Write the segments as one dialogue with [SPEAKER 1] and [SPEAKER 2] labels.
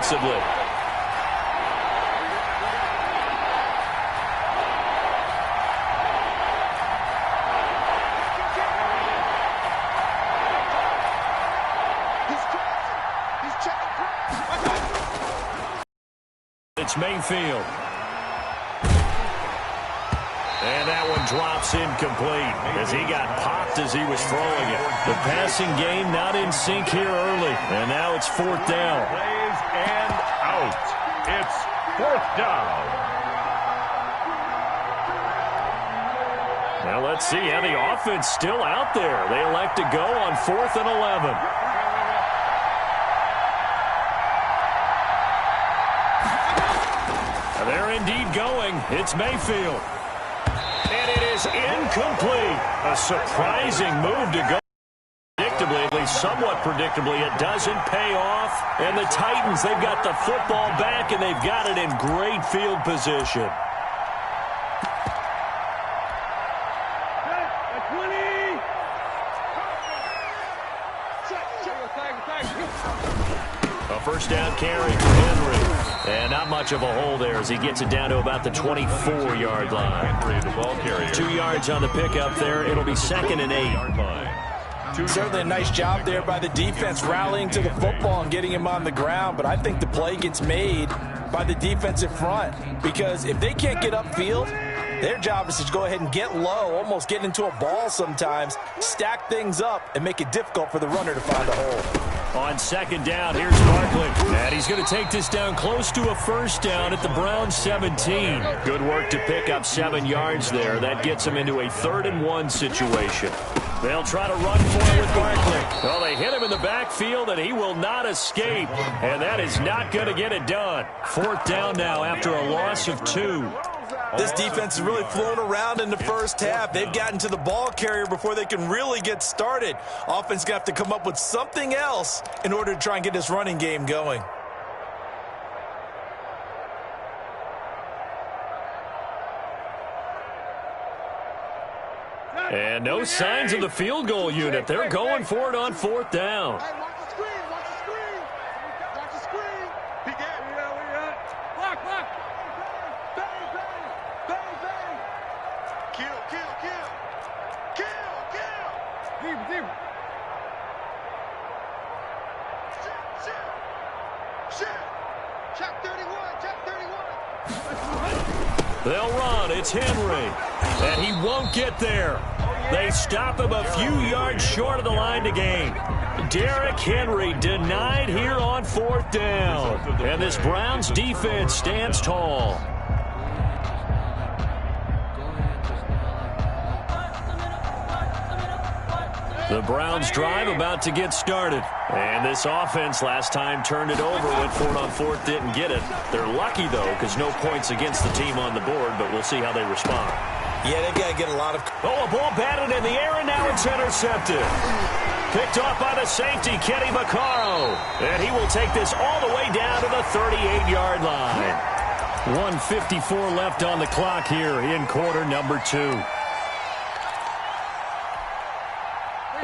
[SPEAKER 1] offensively. It's Mayfield. And that one drops incomplete as he got popped as he was throwing it. The passing game not in sync here early. And now it's 4th down.
[SPEAKER 2] Plays and out. It's 4th down.
[SPEAKER 1] Now let's see how the offense still out there. They elect to go on 4th and 11. They're indeed going. It's Mayfield. And it is incomplete. A surprising move to go. Predictably, at least somewhat predictably, it doesn't pay off. And the Titans, they've got the football back, and they've got it in great field position. A first down carry for Henry. And not much of a hole there as he gets it down to about the 24-yard line. 2 yards on the pickup there. It'll be 2nd and 8.
[SPEAKER 3] Certainly a nice job there by the defense rallying to the football and getting him on the ground. But I think the play gets made by the defensive front because if they can't get upfield, their job is to go ahead and get low, almost get into a ball sometimes, stack things up, and make it difficult for the runner to find a hole.
[SPEAKER 1] On 2nd down, here's Barkley. And he's going to take this down close to a first down at the Browns 17. Good work to pick up 7 yards there. That gets him into a 3rd and 1 situation. They'll try to run for it with Barkley. Well, they hit him in the backfield, and he will not escape. And that is not going to get it done. 4th down now after a loss of 2.
[SPEAKER 3] This defense has really flown around in the first half. They've gotten to the ball carrier before they can really get started. Offense got to come up with something else in order to try and get this running game going.
[SPEAKER 1] And no signs of the field goal unit. They're going for it on 4th down. They'll run. It's Henry. And he won't get there. They stop him a few yards short of the line to gain. Derrick Henry denied here on 4th down. And this Browns defense stands tall. The Browns drive about to get started. And this offense last time turned it over, went for it on 4th, didn't get it. They're lucky, though, because no points against the team on the board, but we'll see how they respond.
[SPEAKER 3] Yeah, they've got to get a lot of...
[SPEAKER 1] Oh, a ball batted in the air, and now it's intercepted. Picked off by the safety, Kenny Vaccaro. And he will take this all the way down to the 38-yard line. 1:54 left on the clock here in quarter number 2.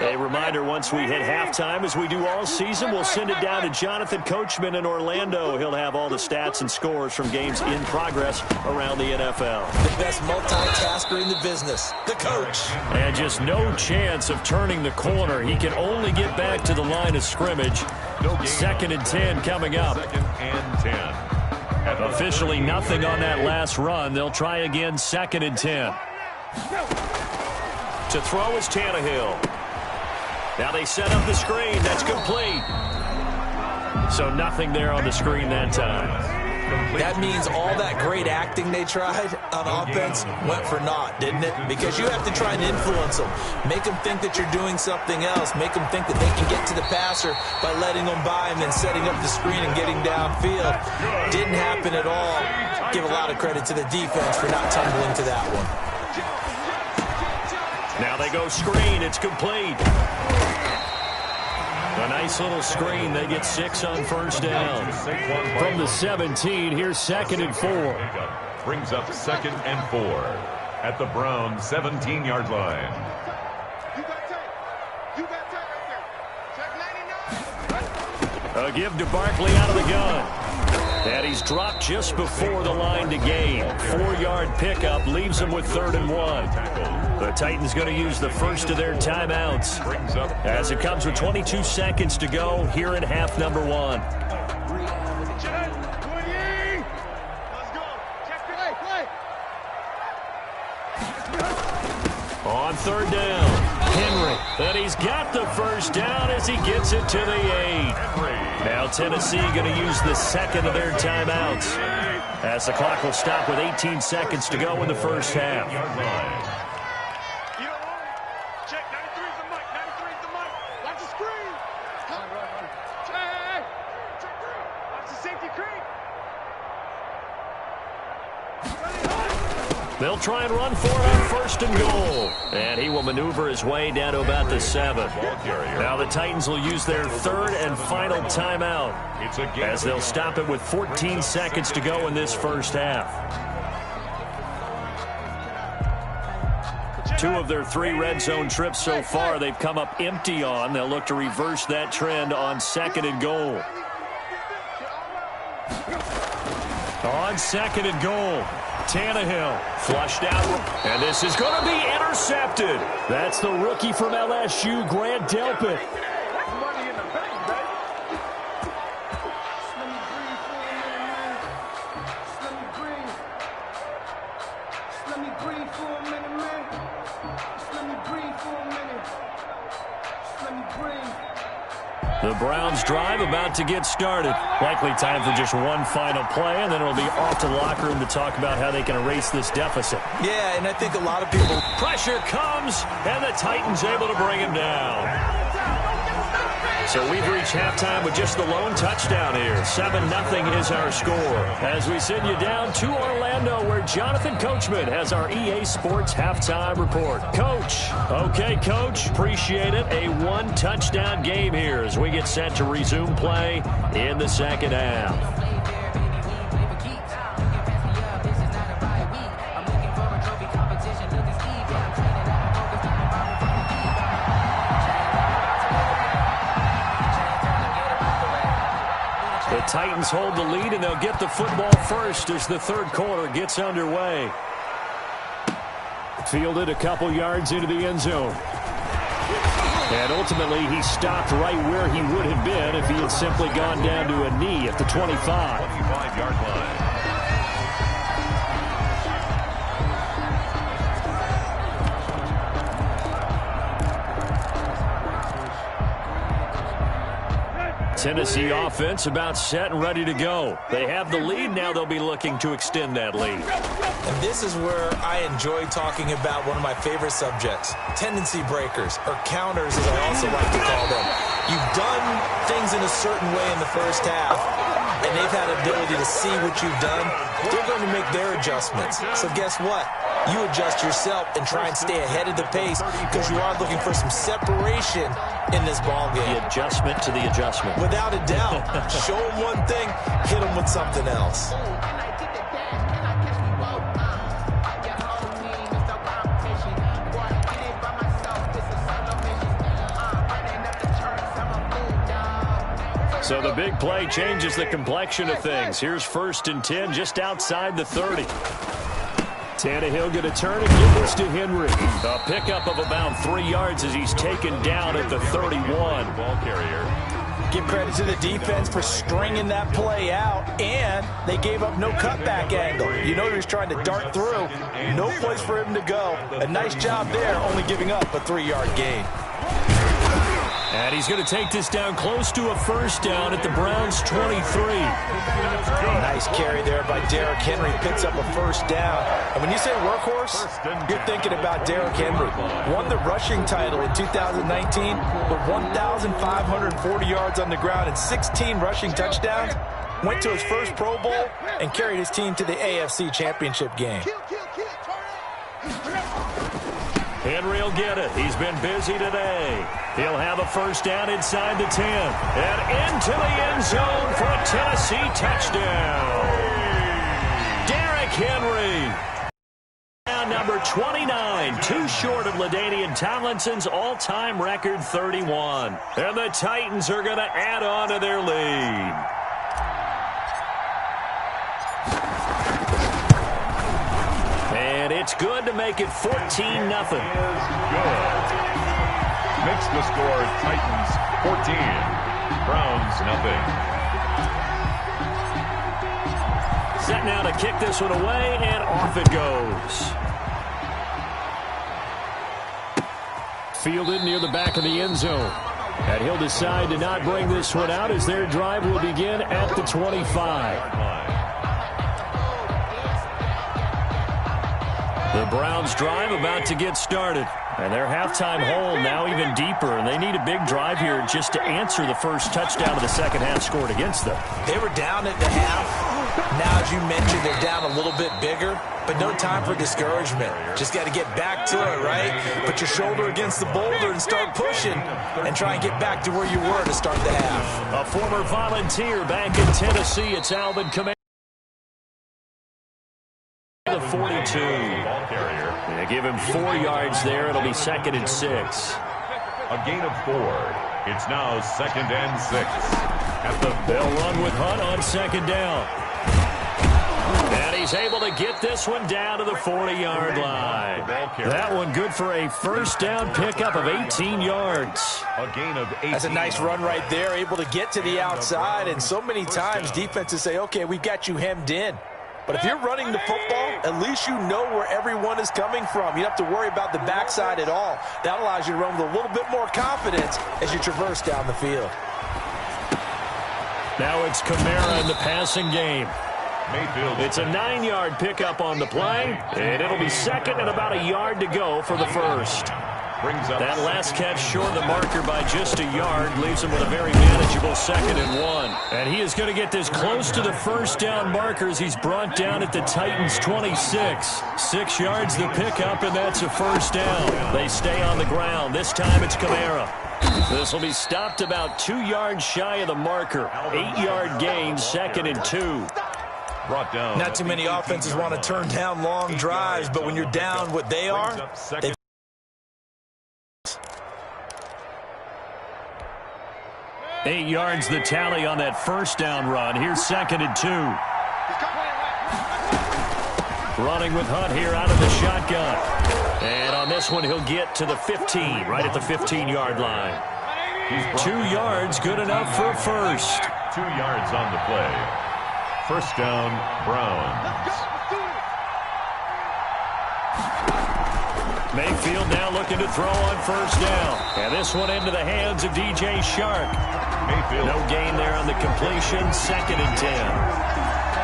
[SPEAKER 1] A reminder, once we hit halftime, as we do all season, we'll send it down to Jonathan Coachman in Orlando. He'll have all the stats and scores from games in progress around the NFL.
[SPEAKER 3] The best multitasker in the business, the coach.
[SPEAKER 1] And just no chance of turning the corner. He can only get back to the line of scrimmage. 2nd and 10 coming up.
[SPEAKER 2] 2nd and 10.
[SPEAKER 1] Officially nothing on that last run. They'll try again, 2nd and 10. To throw is Tannehill. Now they set up the screen. That's complete. So nothing there on the screen that time.
[SPEAKER 3] That means all that great acting they tried on offense went for naught, didn't it? Because you have to try and influence them. Make them think that you're doing something else. Make them think that they can get to the passer by letting them by and then setting up the screen and getting downfield. Didn't happen at all. Give a lot of credit to the defense for not tumbling to that one.
[SPEAKER 1] Now they go screen. It's complete. A nice little screen. They get 6 on first down. From the 17, here's 2nd and 4.
[SPEAKER 2] Brings up 2nd and 4 at the Browns 17-yard line.
[SPEAKER 1] A give to Barkley out of the gun. is dropped just before the line to gain. 4-yard pickup leaves them with 3rd and 1. The Titans going to use the first of their timeouts as it comes with 22 seconds to go here in half number 1. On 3rd down, Henry, and he's got the first down as he gets it to the 8. Now Tennessee going to use the second of their timeouts as the clock will stop with 18 seconds to go in the first half.
[SPEAKER 4] Check, 93's the mic, 93's the mic. Watch the screen. Check. Watch the safety creep.
[SPEAKER 1] They'll try and run for it on 1st and goal. And he will maneuver his way down to about the 7. Now the Titans will use their 3rd and final timeout as they'll stop it with 14 seconds to go in this first half. 2 of their 3 red zone trips so far they've come up empty on. They'll look to reverse that trend on 2nd and goal. On 2nd and goal, Tannehill flushed out, and this is going to be intercepted. That's the rookie from LSU, Grant Delpit. The Browns drive about to get started. Likely time for just one final play, and then it'll be off to the locker room to talk about how they can erase this deficit.
[SPEAKER 3] Yeah, and I think a lot of people...
[SPEAKER 1] Pressure comes, and the Titans able to bring him down. So we've reached halftime with just the lone touchdown here. 7-0 is our score. As we send you down to Orlando, where Jonathan Coachman has our EA Sports halftime report. Coach. Okay, Coach. Appreciate it. A 1-touchdown game here as we get set to resume play in the second half. The Titans hold the lead, and they'll get the football first as the 3rd quarter gets underway. Fielded a couple yards into the end zone. And ultimately, he stopped right where he would have been if he had simply gone down to a knee at the 25.
[SPEAKER 2] 25-yard line.
[SPEAKER 1] Tennessee offense about set and ready to go. They have the lead. Now they'll be looking to extend that lead.
[SPEAKER 3] And this is where I enjoy talking about one of my favorite subjects, tendency breakers, or counters as I also like to call them. You've done things in a certain way in the first half, and they've had ability to see what you've done. They're going to make their adjustments. So guess what? You adjust yourself and try and stay ahead of the pace because you are looking for some separation in this ball game.
[SPEAKER 1] The adjustment to the adjustment.
[SPEAKER 3] Without a doubt. Show them one thing, hit them with something else.
[SPEAKER 1] So the big play changes the complexion of things. Here's 1st and 10 just outside the 30. Tannehill going to turn and give this to Henry. A pickup of about 3 yards as he's taken down at the 31.
[SPEAKER 2] Ball carrier.
[SPEAKER 3] Give credit to the defense for stringing that play out, and they gave up no cutback angle. You know he was trying to dart through. No place for him to go. A nice job there, only giving up a 3-yard gain.
[SPEAKER 1] And he's going to take this down close to a 1st down at the Browns' 23.
[SPEAKER 3] Nice carry there by Derrick Henry. Picks up a 1st down. And when you say workhorse, you're thinking about Derrick Henry. Won the rushing title in 2019 with 1,540 yards on the ground and 16 rushing touchdowns. Went to his first Pro Bowl and carried his team to the AFC Championship game.
[SPEAKER 1] Henry will get it. He's been busy today. He'll have a 1st down inside the 10. And into the end zone for a Tennessee touchdown. Derrick Henry. Down number 29, too short of LaDainian Tomlinson's all-time record 31. And the Titans are going to add on to their lead. It's good to make it 14-0.
[SPEAKER 2] Good. Makes the score Titans 14, Browns nothing.
[SPEAKER 1] Set now to kick this one away, and off it goes. Fielded near the back of the end zone. And he'll decide to not bring this one out as their drive will begin at the 25. The Browns drive about to get started. And their halftime hole now even deeper, and they need a big drive here just to answer the first touchdown of the second half scored against them.
[SPEAKER 3] They were down at the half. Now, as you mentioned, they're down a little bit bigger, but no time for discouragement. Just got to get back to it, right? Put your shoulder against the boulder and start pushing and try and get back to where you were to start the half.
[SPEAKER 1] A former Volunteer back in Tennessee, it's Alvin Kamara. The 42. They give him 4 yards there. It'll be 2nd and 6.
[SPEAKER 2] A gain of 4. It's now 2nd and 6.
[SPEAKER 1] They'll run with Hunt on 2nd down. And he's able to get this one down to the 40-yard line. That one good for a first down pickup of 18 yards.
[SPEAKER 2] A gain of 8.
[SPEAKER 3] That's a nice run right there, able to get to the outside. And so many times defenses say, okay, we've got you hemmed in. But if you're running the football, at least you know where everyone is coming from. You don't have to worry about the backside at all. That allows you to run with a little bit more confidence as you traverse down the field.
[SPEAKER 1] Now it's Kamara in the passing game. It's a 9-yard pickup on the play, and it'll be 2nd and about a yard to go for the first. That last catch short the marker by just a yard leaves him with a very manageable 2nd and 1. And he is going to get this close to the first down marker as he's brought down at the Titans' 26. 6 yards the pickup, and that's a first down. They stay on the ground. This time it's Kamara. This will be stopped about 2 yards shy of the marker. 8-yard gain, 2nd and 2.
[SPEAKER 2] Brought down.
[SPEAKER 3] Not too many offenses want to turn down long drives, but when you're down what they are, they
[SPEAKER 1] 8 yards the tally on that first down run. Here's 2nd and 2. Running with Hunt here out of the shotgun. And on this one, he'll get to the 15, right at the 15-yard line. 2 yards, good enough for a first.
[SPEAKER 2] 2 yards on the play. First down, Browns.
[SPEAKER 1] Mayfield now looking to throw on first down. And this one into the hands of DJ Shark.
[SPEAKER 2] Mayfield.
[SPEAKER 1] No gain there on the completion. 2nd and 10.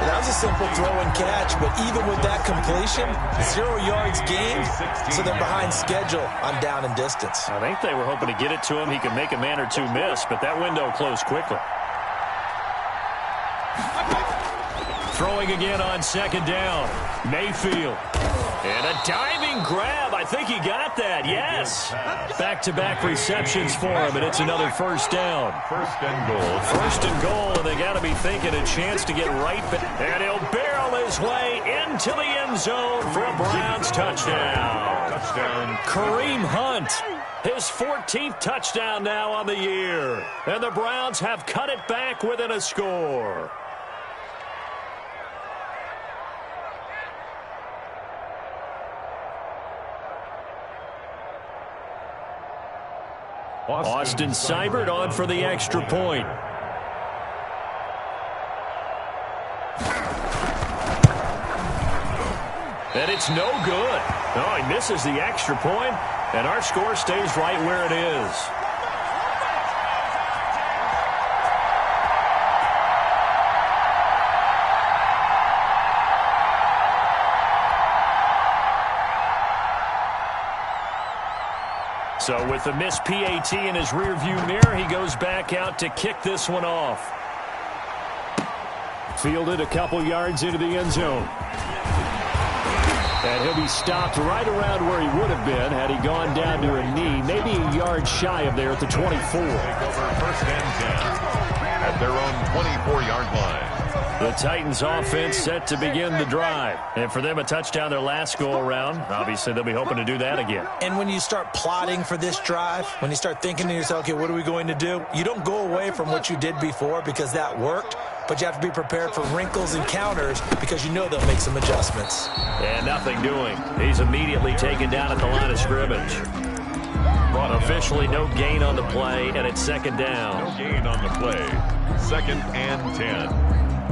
[SPEAKER 3] That was a simple throw and catch, but even with that completion, 0 yards gained, so they're behind schedule on down and distance.
[SPEAKER 1] I think they were hoping to get it to him. He could make a man or two miss, but that window closed quickly. Throwing again on 2nd down. Mayfield. And a diving grab. I think he got that. Yes. Back-to-back receptions for him, and it's another first down.
[SPEAKER 2] First and goal.
[SPEAKER 1] First and goal, and they got to be thinking a chance to get right back. And he'll barrel his way into the end zone for a Browns touchdown.
[SPEAKER 2] Touchdown.
[SPEAKER 1] Kareem Hunt. His 14th touchdown now on the year. And the Browns have cut it back within a score. Austin Seibert on for the extra point. And it's no good. Oh, he misses the extra point, and our score stays right where it is. So with the missed PAT in his rearview mirror, he goes back out to kick this one off. Fielded a couple yards into the end zone. And he'll be stopped right around where he would have been had he gone down to a knee, maybe a yard shy of there at the 24.
[SPEAKER 2] Take over first and 10 at their own 24-yard line.
[SPEAKER 1] The Titans offense set to begin the drive. And for them, a touchdown their last go-around. Obviously, they'll be hoping to do that again.
[SPEAKER 3] And when you start plotting for this drive, when you start thinking to yourself, okay, what are we going to do? You don't go away from what you did before because that worked. but you have to be prepared for wrinkles and counters because you know they'll make some adjustments.
[SPEAKER 1] And nothing doing. He's immediately taken down at the line of scrimmage. Officially no gain on the play, and it's second down.
[SPEAKER 2] No gain on the play. 2nd and 10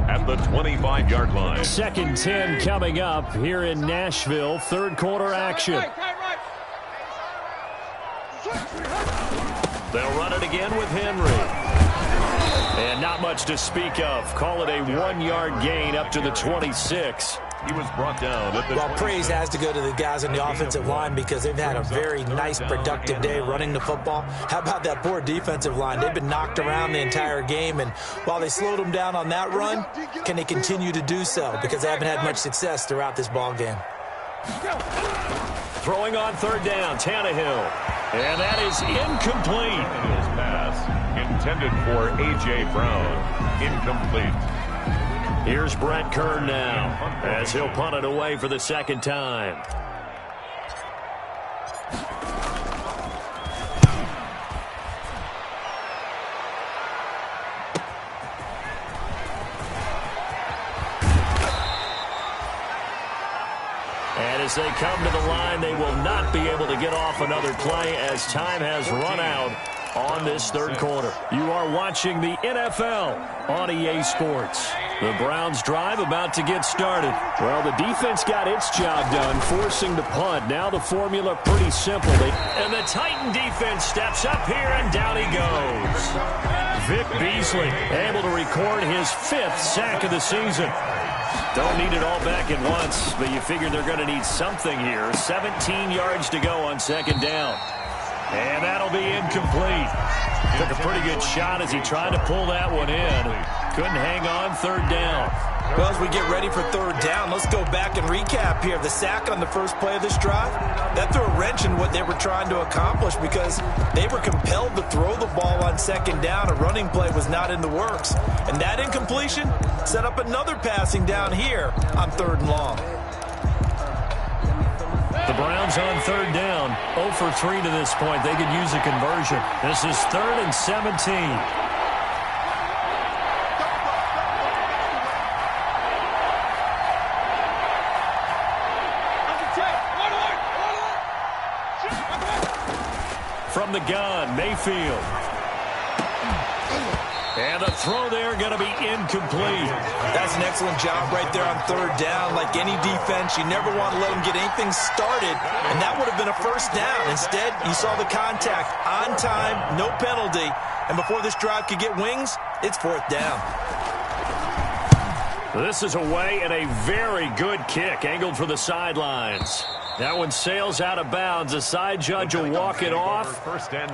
[SPEAKER 2] at the 25-yard line.
[SPEAKER 1] 2nd and 10 coming up here in Nashville. Third quarter action. They'll run it again with Henry. And not much to speak of. Call it a 1-yard gain up to the 26.
[SPEAKER 2] He was brought down at the
[SPEAKER 3] Well, praise has to go to the guys on the offensive line because they've had a very nice, productive day running the football. How about that poor defensive line? They've been knocked around the entire game, and while they slowed them down on that run, can they continue to do so? Because they haven't had much success throughout this ball game.
[SPEAKER 1] Throwing on third down, Tannehill. And that is incomplete.
[SPEAKER 2] His pass intended for A.J. Brown. Incomplete.
[SPEAKER 1] Here's Brett Kern now as he'll punt it away for the second time. And as they come to the line, they will not be able to get off another play as time has run out on this third quarter. You are watching the NFL on EA Sports. The Browns drive about to get started. Well, the defense got its job done, forcing the punt. Now the formula pretty simple. And the Titan defense steps up here, and down he goes. Vic Beasley able to record his 5th sack of the season. Don't need it all back at once, but you figure they're going to need something here. 17 yards to go on second down. And that'll be incomplete. Took a pretty good shot as he tried to pull that one in. Couldn't hang on third down.
[SPEAKER 3] Well, as we get ready for third down, let's go back and recap here. The sack on the first play of this drive, that threw a wrench in what they were trying to accomplish because they were compelled to throw the ball on second down. A running play was not in the works. And that incompletion set up another passing down here on 3rd and long.
[SPEAKER 1] The Browns on third down, 0 for 3 to this point. They could use a conversion. This is 3rd and 17. From the gun, Mayfield. And the throw there going to be incomplete.
[SPEAKER 3] That's an excellent job right there on third down. Like any defense, you never want to let them get anything started, and that would have been a first down. Instead, you saw the contact on time, no penalty, and before this drive could get wings, it's 4th down.
[SPEAKER 1] This is away and a very good kick, angled for the sidelines. That one sails out of bounds. The side judge will walk it off.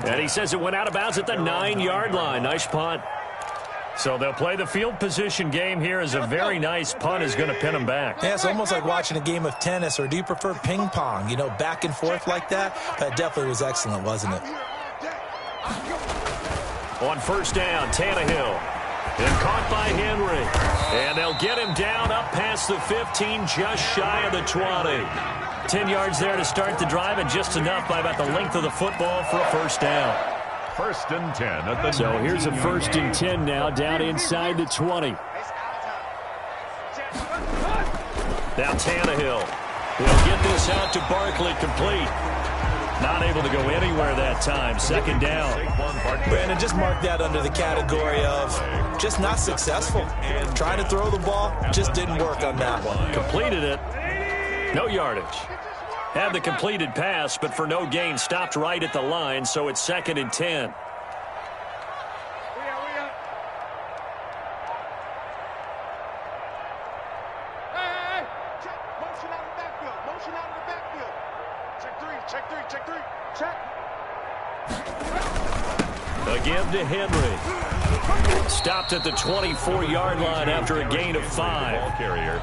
[SPEAKER 1] And he says it went out of bounds at the 9-yard line. Nice punt. So they'll play the field position game here as a very nice punt is going to pin them back.
[SPEAKER 3] Yeah, it's almost like watching a game of tennis, or do you prefer ping pong? You know, back and forth like that? That definitely was excellent, wasn't it?
[SPEAKER 1] On first down, Tannehill. And caught by Henry. And they'll get him down up past the 15, just shy of the 20. 10 yards there to start the drive, and just enough by about the length of the football for a first down.
[SPEAKER 2] 1st and 10 at the
[SPEAKER 1] So here's a 1st and 10 now, down inside the 20. Now Tannehill. He'll get this out to Barkley, complete. Not able to go anywhere that time. 2nd down.
[SPEAKER 3] Brandon, just mark that under the category of just not successful. Trying to throw the ball, just didn't work on that one.
[SPEAKER 1] Completed it. No yardage. Had the completed pass, but for no gain, stopped right at the line, so it's 2nd and 10. Again to Henry. Stopped at the 24-yard line after a gain of 5.
[SPEAKER 2] Carrier.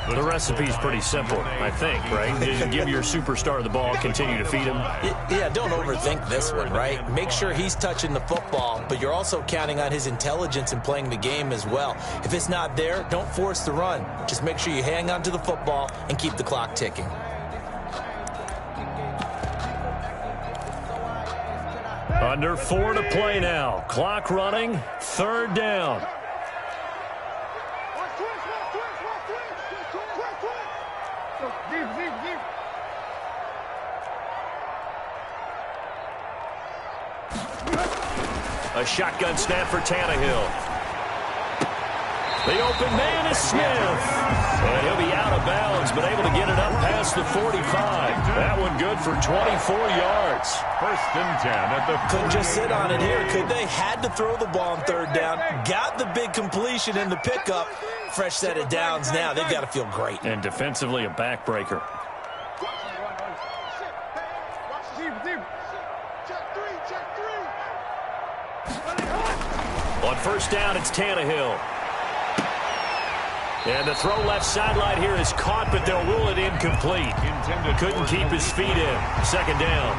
[SPEAKER 1] The recipe's pretty simple, I think, right? Just give your superstar the ball, continue to feed him.
[SPEAKER 3] Yeah, don't overthink this one, right? Make sure he's touching the football, but you're also counting on his intelligence in playing the game as well. If it's not there, don't force the run. Just make sure you hang on to the football and keep the clock ticking.
[SPEAKER 1] Under 4 to play now. Clock running. 3rd down. A shotgun snap for Tannehill. The open man is Smith. And he'll be out of bounds, but able to get it up past the 45. That one good for 24 yards.
[SPEAKER 2] First and 10 at the 40.
[SPEAKER 3] Couldn't just sit on it here, could they? Had to throw the ball on third down. Got the big completion in the pickup. Fresh set of downs now. They've got to feel great.
[SPEAKER 1] And defensively, a backbreaker. On first down, it's Tannehill. And the throw left sideline here is caught, but they'll rule it incomplete. Couldn't keep his feet in. Second down.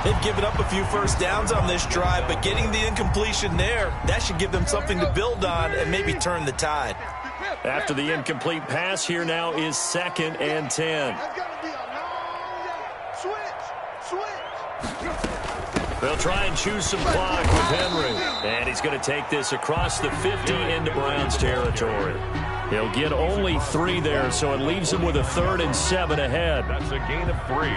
[SPEAKER 3] They've given up a few first downs on this drive, but getting the incompletion there, that should give them something to build on and maybe turn the tide.
[SPEAKER 1] After the incomplete pass, here now is 2nd and 10. They'll try and choose some clock with Henry. And he's going to take this across the 50 into Browns territory. He'll get only 3 there, so it leaves him with a 3rd and 7 ahead.
[SPEAKER 2] That's a gain of 3.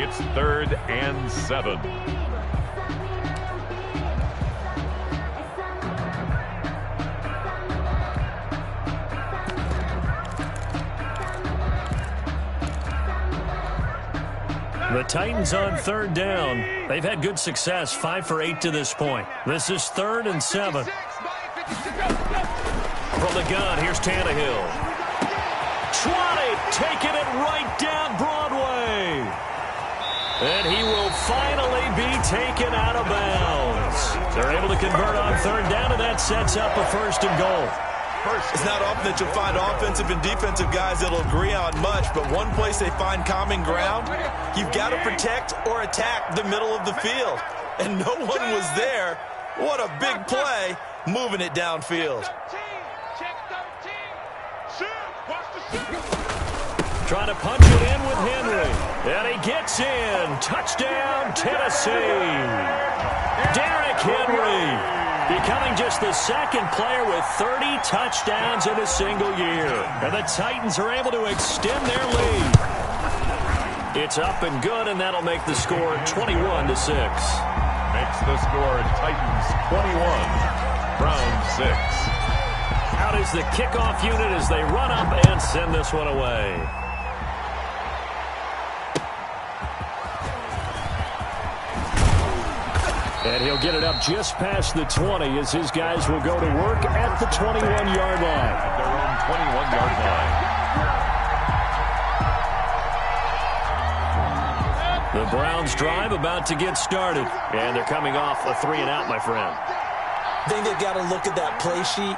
[SPEAKER 2] It's 3rd and 7.
[SPEAKER 1] The Titans on 3rd down. They've had good success, 5 for 8 to this point. This is 3rd and 7. From the gun, here's Tannehill. 20, taking it right down Broadway. And he will finally be taken out of bounds. They're able to convert on 3rd down, and that sets up a 1st and goal.
[SPEAKER 3] It's not often that you'll find offensive and defensive guys that'll agree on much, but one place they find common ground, you've got to protect or attack the middle of the field. And no one was there. What a big play, moving it downfield.
[SPEAKER 1] Trying to punch it in with Henry. And he gets in. Touchdown, Tennessee. Derrick Henry becoming just the 2nd player with 30 touchdowns in a single year. And the Titans are able to extend their lead. It's up and good, and that'll make the score 21-6.
[SPEAKER 2] Makes the score Titans 21, Browns 6.
[SPEAKER 1] Out is the kickoff unit as they run up and send this one away. And he'll get it up just past the 20 as his guys will go to work at the 21-yard line.
[SPEAKER 2] At their own 21-yard line.
[SPEAKER 1] The Browns drive about to get started. And they're coming off a 3-and-out, my friend.
[SPEAKER 3] I think they've got to look at that play sheet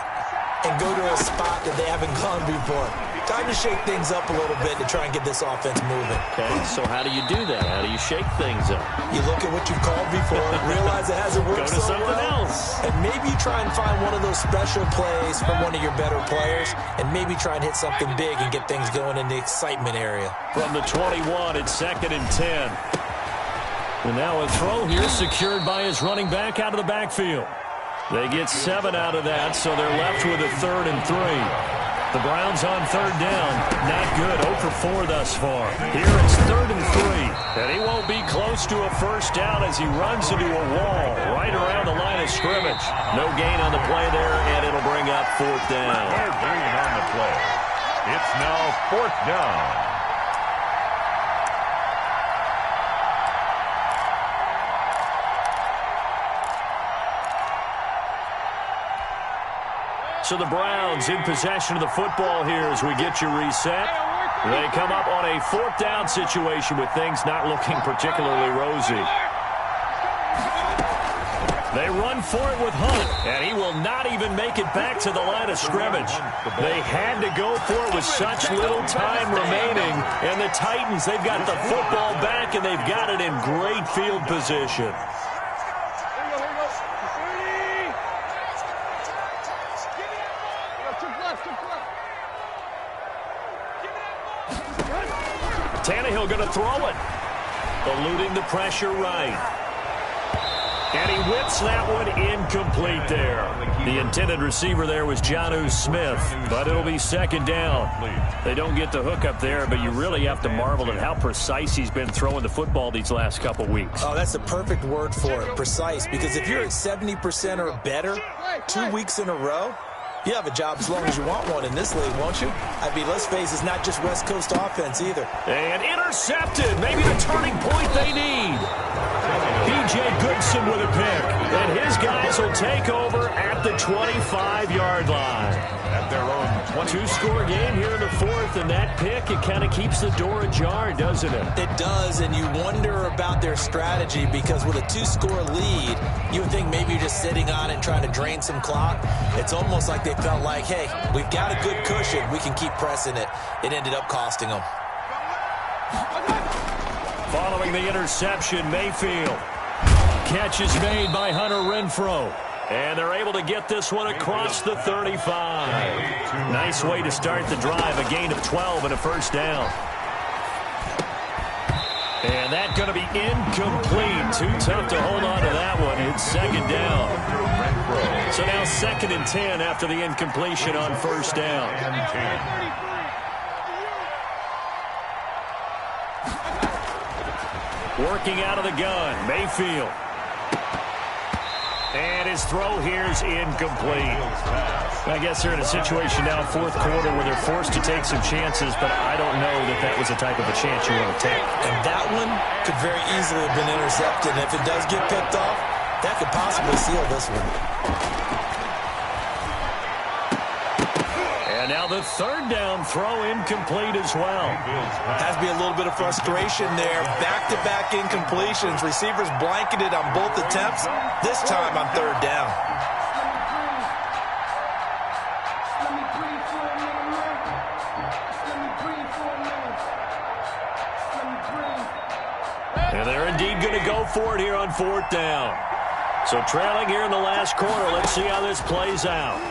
[SPEAKER 3] and go to a spot that they haven't gone before. Time to shake things up a little bit to try and get this offense moving.
[SPEAKER 1] Okay, so how do you do that? How do you shake things up?
[SPEAKER 3] You look at what you've called before, realize it hasn't worked
[SPEAKER 1] Go to
[SPEAKER 3] so
[SPEAKER 1] something
[SPEAKER 3] well,
[SPEAKER 1] else.
[SPEAKER 3] and maybe you try and find one of those special plays from one of your better players, and maybe try and hit something big and get things going in the excitement area.
[SPEAKER 1] From the 21, it's 2nd and 10. And now a throw here secured by his running back out of the backfield. They get 7 out of that, so they're left with a 3rd and 3. The Browns on 3rd down. Not good. 0 for 4 thus far. Here it's 3rd and 3. And he won't be close to a first down as he runs into a wall right around the line of scrimmage. No gain on the play there, and it'll bring up 4th down.
[SPEAKER 2] No gain on the play. It's now 4th down.
[SPEAKER 1] So the Browns in possession of the football here as we get you reset. They come up on a 4th down situation with things not looking particularly rosy. They run for it with Hunt, and he will not even make it back to the line of scrimmage. They had to go for it with such little time remaining, and the Titans, they've got the football back, and they've got it in great field position. Tannehill going to throw it. Eluding the pressure right. And he whips that one incomplete there. The intended receiver there was Jonnu Smith, but it'll be second down. They don't get the hook up there, but you really have to marvel at how precise he's been throwing the football these last couple weeks.
[SPEAKER 3] Oh, that's the perfect word for it, precise, because if you're at 70% or better 2 weeks in a row, you have a job as long as you want one in this league, won't you? I mean, let's face it, it's not just West Coast offense either.
[SPEAKER 1] And intercepted, maybe the turning point they need. B.J. Goodson with a pick, and his guys will take over at the 25-yard line.
[SPEAKER 2] At their own
[SPEAKER 1] Two-score game here in the fourth, and that pick, it kind of keeps the door ajar, doesn't it?
[SPEAKER 3] It does, and you wonder about their strategy because with a 2-score lead, you would think maybe you're just sitting on it trying to drain some clock. It's almost like they felt like, hey, we've got a good cushion. We can keep pressing it. It ended up costing them.
[SPEAKER 1] Following the interception, Mayfield. Catch is made by Hunter Renfrow. And they're able to get this one across the 35. Nice way to start the drive. A gain of 12 and a first down. And that's going to be incomplete. Too tough to hold on to that one. It's second down. So now 2nd and 10 after the incompletion on first down. Working out of the gun, Mayfield. And his throw here is incomplete. I guess they're in a situation now, fourth quarter, where they're forced to take some chances, but I don't know that that was the type of a chance you want to take.
[SPEAKER 3] And that one could very easily have been intercepted. And if it does get picked off, that could possibly seal this one.
[SPEAKER 1] And now the third down throw incomplete as well.
[SPEAKER 3] Has to be a little bit of frustration there. Back-to-back incompletions. Receivers blanketed on both attempts. This time on third down.
[SPEAKER 1] And they're indeed going to go for it here on fourth down. So trailing here in the last quarter. Let's see how this plays out.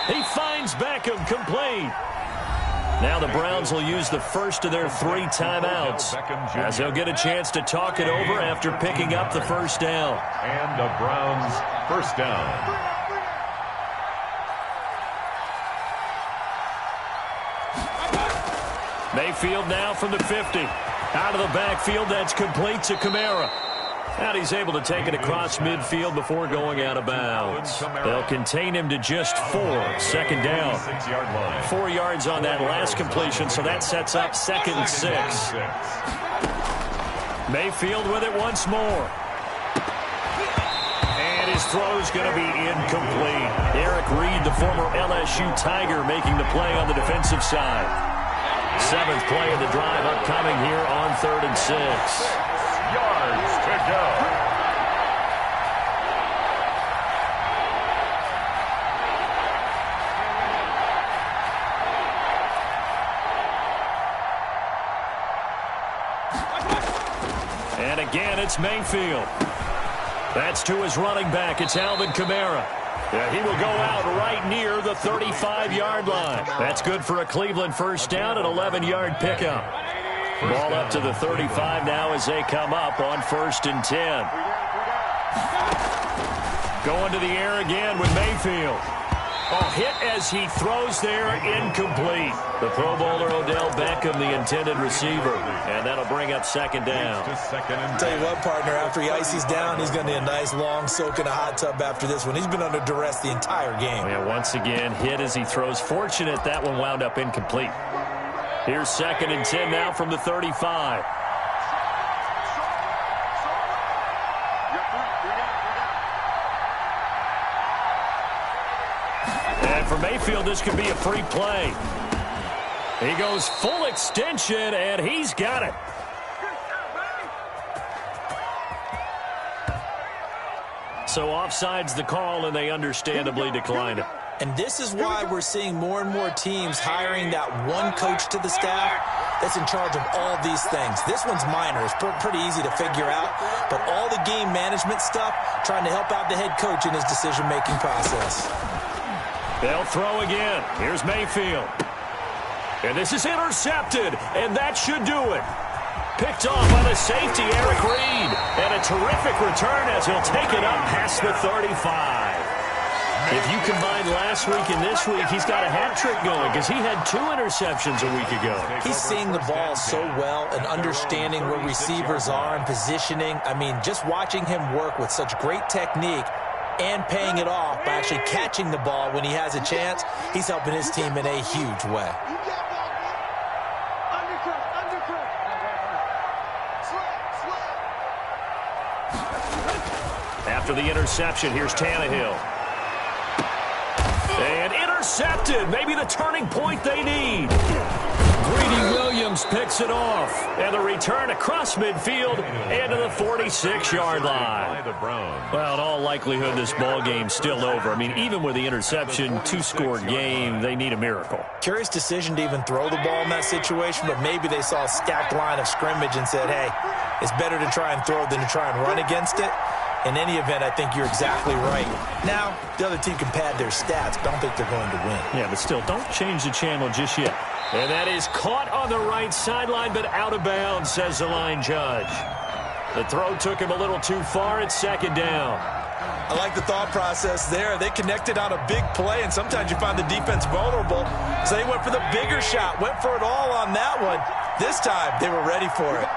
[SPEAKER 1] He finds Beckham, complete. Now the Browns will use the first of their 3 timeouts, as they'll get a chance to talk it over after picking up the first down.
[SPEAKER 2] And the Browns first down.
[SPEAKER 1] Mayfield now from the 50. Out of the backfield, that's complete to Kamara. And he's able to take it across midfield before going out of bounds. They'll contain him to just 4. Second down. 4 yards on that last completion, so that sets up 2nd and 6. Mayfield with it once more. And his throw's going to be incomplete. Eric Reed, the former LSU Tiger, making the play on the defensive side. 7th play of the drive upcoming here on 3rd and 6.
[SPEAKER 2] Yards to go.
[SPEAKER 1] And again, it's Mayfield. That's to his running back. It's Alvin Kamara. Yeah, he will go out right near the 35-yard line. That's good for a Cleveland first down, an 11-yard pickup. Ball up to the 35 now as they come up on 1st and 10. Going to the air again with Mayfield. Oh, hit as he throws there, incomplete. The Pro Bowler Odell Beckham, the intended receiver. And that'll bring up 2nd down.
[SPEAKER 3] Tell you what, partner, after he ices down, he's going to need a nice long soak in a hot tub after this one. He's been under duress the entire game.
[SPEAKER 1] Yeah, once again, hit as he throws. Fortunate that one wound up incomplete. Here's 2nd and 10 now from the 35. And for Mayfield, this could be a free play. He goes full extension, and he's got it. So offside's the call, and they understandably declined it.
[SPEAKER 3] And this is why we're seeing more and more teams hiring that one coach to the staff that's in charge of all these things. This one's minor. It's pretty easy to figure out. But all the game management stuff, trying to help out the head coach in his decision-making process.
[SPEAKER 1] They'll throw again. Here's Mayfield. And this is intercepted, and that should do it. Picked off by the safety, Eric Reed. And a terrific return as he'll take it up past the 35. If you combine last week and this week, he's got a hat trick going because he had 2 interceptions a week ago.
[SPEAKER 3] He's seeing the ball so well and understanding where receivers are and positioning. I mean, just watching him work with such great technique and paying it off by actually catching the ball when he has a chance, he's helping his team in a huge way.
[SPEAKER 1] After the interception, here's Tannehill. And intercepted. Maybe the turning point they need. Greedy Williams picks it off. And the return across midfield and to the 46-yard line. Well, in all likelihood, this ball game's still over. I mean, even with the interception, 2-score game, they need a miracle.
[SPEAKER 3] Curious decision to even throw the ball in that situation, but maybe they saw a stacked line of scrimmage and said, hey, it's better to try and throw than to try and run against it. In any event, I think you're exactly right. Now, the other team can pad their stats, but I don't think they're going to win.
[SPEAKER 1] Yeah, but still, don't change the channel just yet. And that is caught on the right sideline, but out of bounds, says the line judge. The throw took him a little too far. It's second down.
[SPEAKER 3] I like the thought process there. They connected on a big play, and sometimes you find the defense vulnerable. So they went for the bigger shot, went for it all on that one. This time, they were ready for it.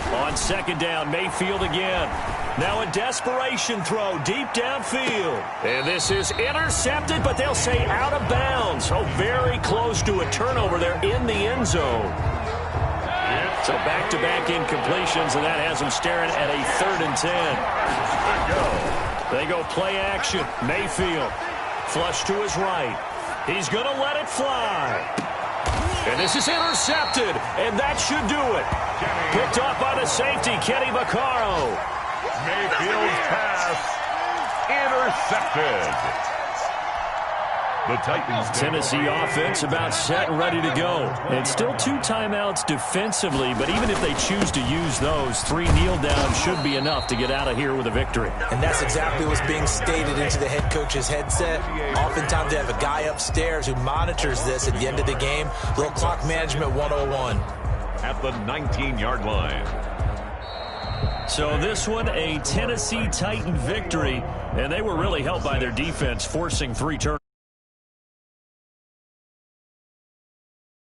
[SPEAKER 1] On second down, Mayfield again. Now a desperation throw deep downfield. And this is intercepted, but they'll say out of bounds. Oh, very close to a turnover there in the end zone. So back-to-back incompletions, and that has them staring at a 3rd and 10. They go play action. Mayfield, flush to his right. He's going to let it fly. And this is intercepted, and that should do it. Picked off by the safety, Kenny Vaccaro.
[SPEAKER 2] Mayfield's pass intercepted. The Titans.
[SPEAKER 1] Tennessee offense about set and ready to go. And still 2 timeouts defensively, but even if they choose to use those, 3 kneel downs should be enough to get out of here with a victory.
[SPEAKER 3] And that's exactly what's being stated into the head coach's headset. Oftentimes they have a guy upstairs who monitors this at the end of the game. Little clock management 101.
[SPEAKER 2] At the 19-yard line.
[SPEAKER 1] So this one, a Tennessee Titan victory, and they were really helped by their defense forcing 3 turnovers.